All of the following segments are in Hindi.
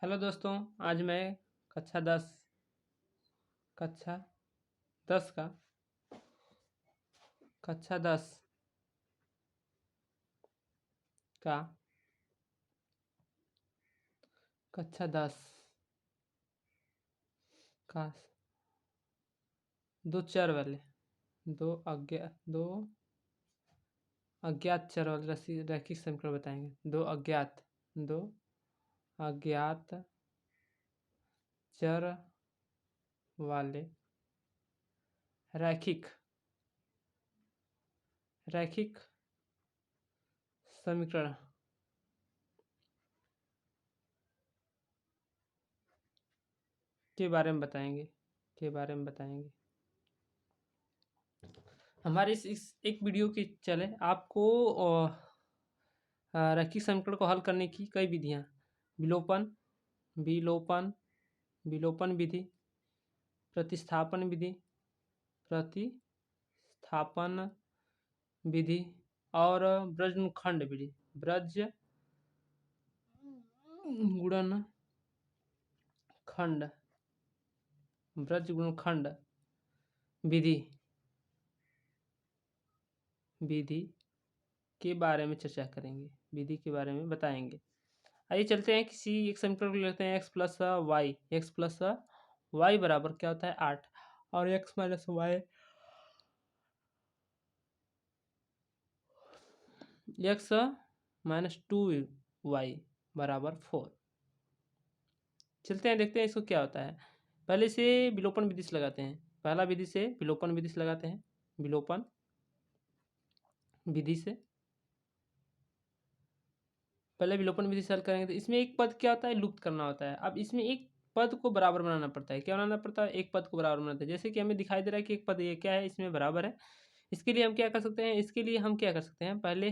हेलो दोस्तों, आज मैं कक्षा 10 कक्षा 10 का कक्षा 10 का कक्षा 10 का दो अज्ञात चर वाले रैखिक समीकरण बताएंगे। दो अज्ञात चर वाले रैखिक समीकरण के बारे में बताएंगे। हमारे इस एक वीडियो के चले आपको रैखिक समीकरण को हल करने की कई विधियां, विलोपन विलोपन विलोपन विधि, प्रतिस्थापन विधि और ब्रजगुणनखंड विधि, ब्रजगुणनखंड विधि के बारे में चर्चा करेंगे, विधि के बारे में बताएंगे। आइए चलते हैं, किसी एक समीकरण को लेते हैं। x प्लस वाई बराबर क्या होता है 8 और x minus Y x minus 2y बराबर 4। चलते हैं, देखते हैं इसको क्या होता है। पहले से विलोपन विधि से लगाते हैं। पहला विधि से विलोपन विधि से लगाते हैं। विलोपन विधि से पहले विलोपन विधि से हल करेंगे तो इसमें एक पद क्या होता है, लुप्त करना होता है। अब इसमें एक पद को बराबर बनाना पड़ता है। क्या बनाना पड़ता है, एक पद को बराबर बनाते हैं। जैसे कि हमें दिखाई दे रहा है कि एक पद ये क्या है, इसमें बराबर है। इसके लिए हम क्या कर सकते हैं, पहले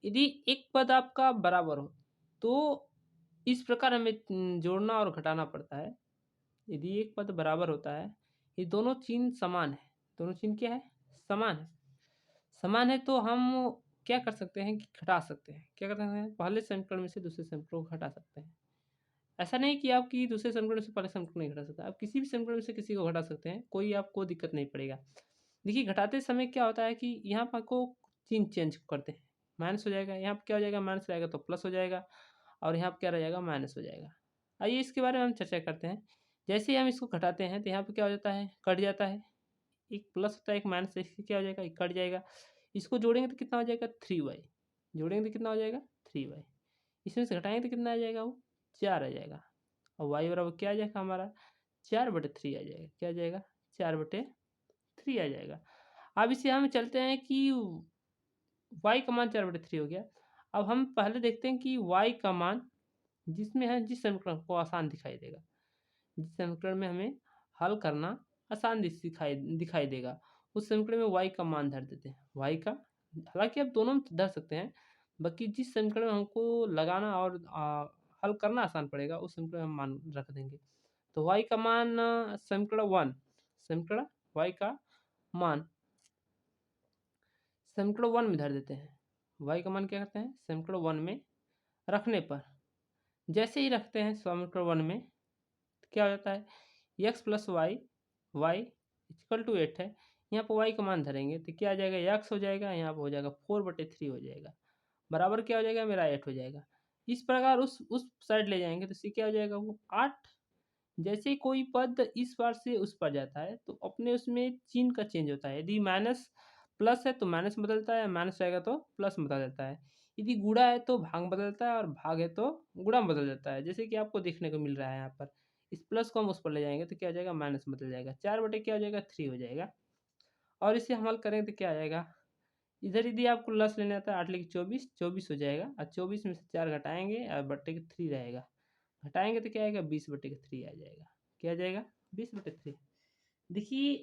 यदि एक पद आपका बराबर हो तो इस प्रकार हमें जोड़ना और घटाना पड़ता है। यदि एक पद बराबर होता है, ये दोनों चिन्ह समान है, दोनों चिन्ह क्या है, समान है तो हम क्या कर सकते हैं कि घटा सकते हैं। क्या कर सकते हैं, पहले समीकरण में से दूसरे समीकरण को घटा सकते हैं। ऐसा नहीं कि आप कि दूसरे समीकरण से पहले समीकरण नहीं घटा सकते, आप किसी भी समीकरण से किसी को घटा सकते हैं, कोई आपको दिक्कत नहीं पड़ेगा। देखिए घटाते समय क्या होता है कि यहाँ पर को चिन्ह चेंज करते हैं। माइनस हो जाएगा, यहाँ पर क्या हो जाएगा, माइनस रहेगा तो प्लस हो जाएगा, और यहाँ पर क्या रह जाएगा, माइनस हो जाएगा। आइए इसके बारे में हम चर्चा करते हैं। जैसे ही हम इसको घटाते हैं तो यहाँ पर क्या हो जाता है, कट जाता है। एक प्लस होता है, एक माइनस, इससे क्या हो जाएगा, एक कट जाएगा। इसको जोड़ेंगे तो कितना हो जाएगा, 3y। जोड़ेंगे तो कितना हो जाएगा, 3y। इसमें से घटाएंगे तो कितना आ जाएगा, वो 4 आ जाएगा। और y बराबर क्या आ जाएगा हमारा, 4/3 आ जाएगा। क्या आ जाएगा, 4/3 आ जाएगा। अब इसे हम चलते हैं कि y का मान 4/3 हो गया। अब हम पहले देखते हैं कि y का मान जिसमें है, जिस समीकरण को आसान दिखाई देगा, जिस समीकरण में हमें हल करना आसान दिखाई देगा, उस समीकरण में y का मान धर देते हैं। y का, हालांकि आप दोनों में धर सकते हैं, बाकी जिस समीकरण में हमको लगाना और हल करना आसान पड़ेगा उस समीकरण में हम मान रख देंगे। तो y का मान समीकरण y का मान समीकरण 1 में धर देते हैं। y का मान क्या करते हैं, समीकरण 1 में रखने पर, जैसे ही रखते हैं समीकरण 1 में, क्या हो जाता है, x plus Y equal to 8 है। यहाँ पर y का मान धरेंगे तो क्या आ जाएगा, x हो जाएगा, यहाँ पर हो जाएगा 4/3 हो जाएगा, बराबर क्या हो जाएगा मेरा 8 हो जाएगा। इस प्रकार उस साइड ले जाएंगे तो इससे क्या हो जाएगा, वो 8। जैसे कोई पद इस बार से उस पर जाता है तो अपने उसमें चिन्ह का चेंज होता है। यदि माइनस प्लस है तो माइनस बदलता है, माइनस रहेगा तो प्लस बदल जाता है। यदि गुणा है तो भाग बदलता है, और भाग है तो गुणा बदल जाता है। जैसे कि आपको देखने को मिल रहा है यहाँ पर, इस प्लस को हम उस पर ले जाएंगे तो क्या हो जाएगा, माइनस बदल जाएगा, 4 क्या हो जाएगा, 3 हो जाएगा। और इसे हम हल करेंगे तो क्या आ जाएगा, इधर यदि आपको लस लेना आता है 8 लिख 24 हो जाएगा, और 24 में से 4 घटाएंगे और बट्टे के 3 रहेगा। घटाएंगे तो क्या आएगा, 20/3 आ जाएगा। क्या आ जाएगा, 20/3। देखिए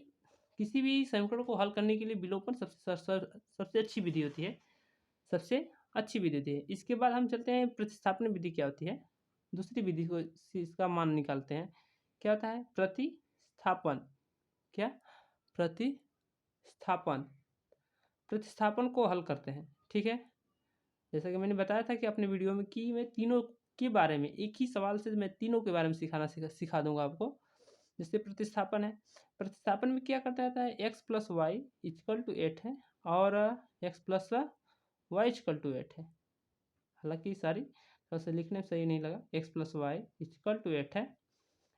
किसी भी समीकरण को हल करने के लिए विलोपन सबसे अच्छी विधि होती है, इसके बाद हम चलते हैं प्रतिस्थापन विधि क्या होती है। दूसरी विधि को इसका मान निकालते हैं। क्या होता है, प्रतिस्थापन को हल करते हैं। ठीक है, जैसा कि मैंने बताया था कि अपने वीडियो में कि मैं तीनों के बारे में, एक ही सवाल से मैं तीनों के बारे में सिखा दूंगा आपको। जैसे प्रतिस्थापन है, प्रतिस्थापन में क्या करता रहता है, x plus Y equal to 8 है और x plus Y equal to 8 है। हालांकि सारी थोड़ा सा लिखने में सही नहीं लगा, x plus Y equal to 8 है।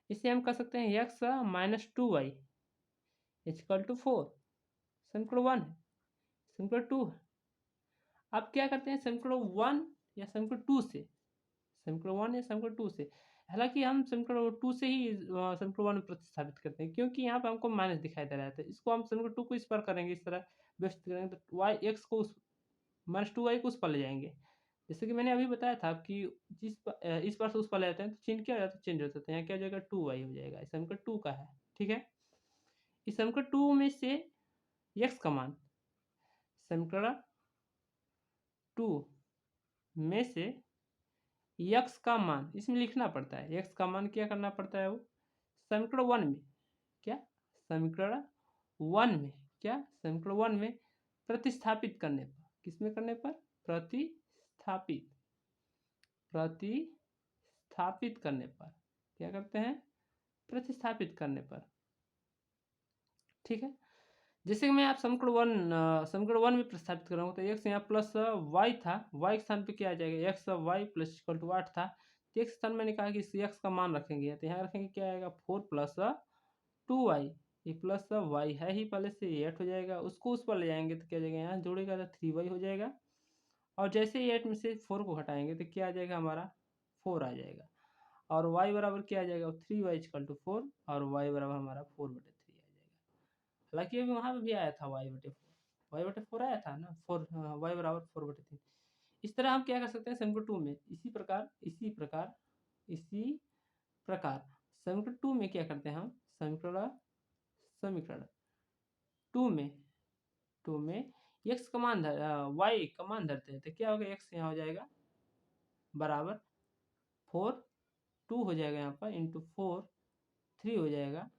इसे हम कह सकते हैं x minus 2y equal to 4, समीकरण 1 है, समीकरण 2 है। अब क्या करते हैं, समीकरण 1 या समीकरण 2 से, समीकरण 1 या समीकरण 2 से, हालांकि हम समीकरण 2 से ही समीकरण 1 में प्रतिस्थापित करते हैं, क्योंकि यहाँ पे हमको माइनस दिखाई दे रहा है, तो इसको हम समीकरण 2 को इस पर करेंगे, इस तरह व्यवस्थित करेंगे, तो वाई एक्स को उस माइनस 2y को उस पर ले जाएंगे। जैसे कि मैंने अभी बताया था कि इस पार से उस पर ले जाते हैं तो चिन्ह क्या हो जाता है, चेंज हो जाता है। यहाँ क्या हो जाएगा, 2y हो जाएगा, इस समीकरण 2 का है। ठीक है, इस समीकरण 2 में से x का मान, समीकरण 2 में से x का मान इसमें लिखना पड़ता है। x का मान क्या करना पड़ता है, वो समीकरण 1 में, क्या समीकरण 1 में, क्या समीकरण 1 में प्रतिस्थापित करने पर, किसमें करने पर, प्रतिस्थापित, प्रतिस्थापित करने पर, क्या करते हैं, प्रतिस्थापित करने पर। ठीक है, जैसे कि मैं आप समीकरण 1 में प्रतिस्थापित करूँगा तो x यहाँ प्लस y था, y के स्थान पे क्या आ जाएगा, x y plus equal to 8 था, तो x स्थान मैंने कहा कि इस x का मान रखेंगे, तो यहाँ रखेंगे क्या आएगा, 4 प्लस 2y, ये प्लस y है ही पहले से, 8 हो जाएगा, उसको उस पर ले जाएंगे तो क्या हो जाएगा, यहाँ जोड़ेगा तो 3y हो जाएगा, और जैसे ही 8 में से 4 को हटाएंगे तो क्या आ जाएगा, हमारा 4 आ जाएगा, और y बराबर क्या आ जाएगा, 3y इक्वल टू 4, और y बराबर हमारा 4/3 आ जाएगा। हालांकि अभी वहाँ पे भी आया था y/4 आया था ना, 4 y बराबर 4/3। इस तरह हम क्या कर सकते हैं समीकरण 2 में, इसी प्रकार समीकरण 2 में क्या करते हैं हम, समीकरण 2 में x का मान y का मान धरते हैं, तो क्या होगा, x यहाँ हो जाएगा बराबर 4, 2 हो जाएगा यहाँ पर इंटू 4, 3 हो जाएगा,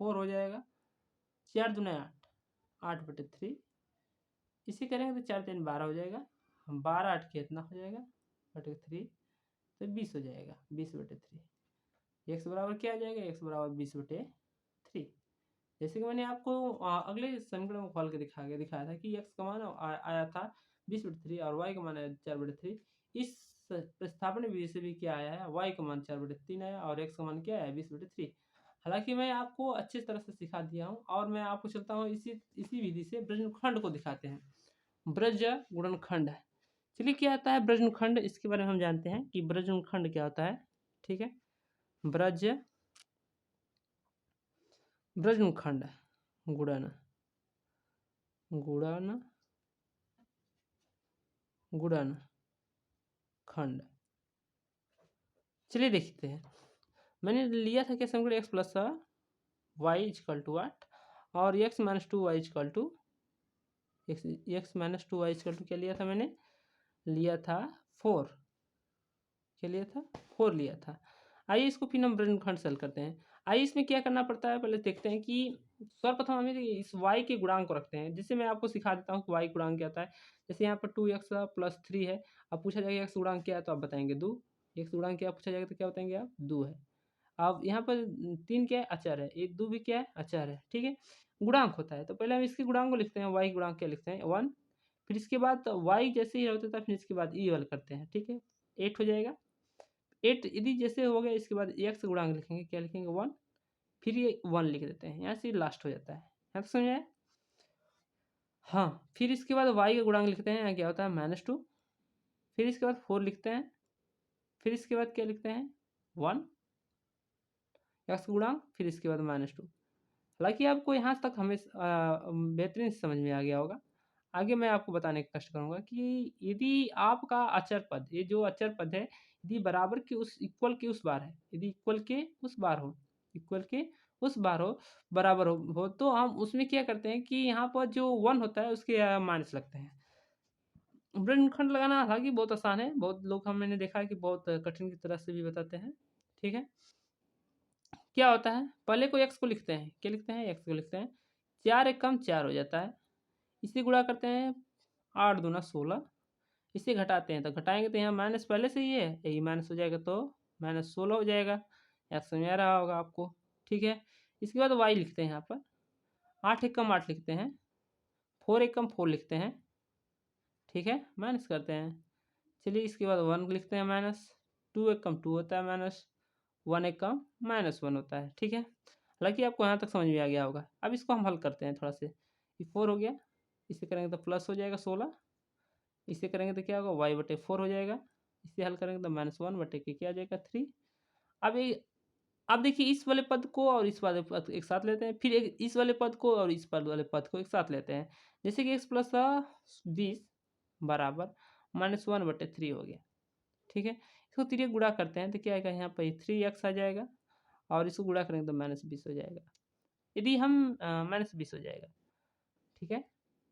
4 हो जाएगा, 4 दूना 8, 8/3, इसी करेंगे तो 4 3 12 हो जाएगा, 12 8 कितना हो जाएगा बटे 3, तो 20 हो जाएगा, 20/3। x बराबर क्या आ जाएगा, x बराबर 20/3। जैसे कि मैंने आपको अगले समीकरण को खोल के दिखाया था कि x का मान आया था 20/3 और y का मान आया 4/3। इस प्रतिस्थापन विधि से भी क्या आया है, y का मान 4/3 आया और x का मान क्या है, 20/3। हालांकि मैं आपको अच्छी तरह से सिखा दिया हूँ, और मैं आपको चलता हूँ इसी विधि से ब्रजखंड को दिखाते हैं। ब्रज गुणनखंड है, चलिए क्या आता है ब्रजखंड, इसके बारे में हम जानते हैं कि ब्रजखंड क्या होता है। ठीक है, ब्रजखंड गुणन खंड, चलिए देखते हैं। मैंने लिया था क्या समीकरण x plus Y equal to 8 और x minus 2y equal to क्या लिया था, मैंने लिया था 4, क्या लिया था, 4 लिया था। आइए इसको फिर हम ब्रजखंड सेल करते हैं। आइए इसमें क्या करना पड़ता है, पहले देखते हैं कि सर्वप्रथम हमें इस y के गुणांक को रखते हैं, जिससे मैं आपको सिखा देता हूँ कि y गुणांक क्या होता है। जैसे यहाँ पर 2x प्लस 3 है, अब पूछा जाएगा x गुणांक क्या है तो आप बताएंगे 2, x गुणांक क्या पूछा जाएगा तो क्या बताएंगे आप, 2 है। अब यहाँ पर 3 क्या है, अचर है, 1 2 भी क्या है, अचर है। ठीक है, गुणांक होता है, तो पहले हम इसके गुणांक को लिखते हैं, y गुणांक क्या लिखते हैं 1, फिर इसके बाद y जैसे ही होता था फिर इसके बाद ई वाला करते हैं। ठीक है, 8 हो जाएगा, 8 यदि जैसे हो गया इसके बाद x गुणांक लिखेंगे, क्या लिखेंगे 1, फिर ये 1 लिख देते हैं, यहाँ से लास्ट हो जाता है, यहाँ तक समझ आया। हाँ, फिर इसके बाद y का गुणांक लिखते हैं, यहाँ क्या होता है -2, फिर इसके बाद 4 लिखते हैं, फिर इसके बाद क्या लिखते हैं 1 x गुणांक, फिर इसके बाद -2। हालांकि आपको यहाँ तक हमें बेहतरीन समझ में आ गया होगा। आगे मैं आपको बताने का कष्ट करूँगा कि यदि आपका अचर पद, ये जो अचर पद है, यदि बराबर के उस इक्वल के उस बार है, यदि इक्वल के उस बार हो, बराबर हो तो हम उसमें क्या करते हैं कि यहाँ पर जो 1 होता है उसके माइनस लगते हैं। ब्रजखंड लगाना हालांकि बहुत आसान है, बहुत लोग मैंने देखा है कि बहुत कठिन की तरह से भी बताते हैं। ठीक है, क्या होता है, पहले को x को लिखते हैं, क्या लिखते हैं, x को लिखते हैं, 4 1 कम 4 हो जाता है, इसे गुणा करते हैं 8 दूना 16, इसे घटाते हैं तो घटाएंगे तो यहाँ माइनस पहले से ही है, यही माइनस हो जाएगा तो -16 हो जाएगा। यहाँ समझ आ रहा होगा आपको, ठीक है। इसके बाद y लिखते हैं यहाँ पर, 8 एकम 8 लिखते हैं, 4 एकम 4 लिखते हैं, ठीक है, माइनस करते हैं। चलिए इसके बाद 1 लिखते हैं माइनस, 2 एकम 2 होता है माइनस, 1 एकम -1 होता है, ठीक है। हालांकि आपको यहाँ तक समझ में आ गया होगा। अब इसको हम हल करते हैं थोड़ा से, ये 4 हो गया, इसे करेंगे तो प्लस हो जाएगा 16, इसे करेंगे तो क्या होगा y/4 हो जाएगा, इसे हल करेंगे तो -1/के क्या आ जाएगा 3। अब ये, अब देखिए इस वाले पद को और इस वाले पद एक साथ लेते हैं, फिर एक इस वाले पद को और इस पद वाले पद को एक साथ लेते हैं। जैसे कि x प्लस 20 बराबर -1/3 हो गया, ठीक है। इसको 3 गुणा करते हैं तो क्या आएगा, यहाँ पर 3x आ जाएगा और इसको गुणा करेंगे तो -20 हो जाएगा। यदि हम -20 हो जाएगा, ठीक है।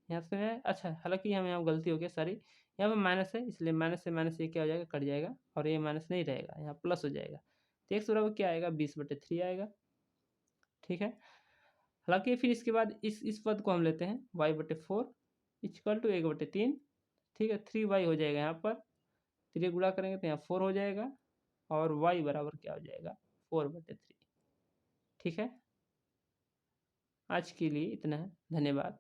यहाँ से है, अच्छा हालांकि हम यहाँ गलती हो गई सारी, यहाँ पर माइनस है इसलिए माइनस से माइनस ये क्या हो जाएगा, कट जाएगा और ये माइनस नहीं रहेगा, यहाँ प्लस हो जाएगा। तो एक्स बराबर क्या आएगा, 20/3 आएगा, ठीक है। हालांकि फिर इसके बाद इस पद को हम लेते हैं y/4 इक्वल टू 1/3, ठीक है। 3y हो जाएगा, यहाँ पर 3 गुणा करेंगे तो यहाँ 4 हो जाएगा और y बराबर क्या हो जाएगा, 4/3, ठीक है। आज के लिए इतना है, धन्यवाद।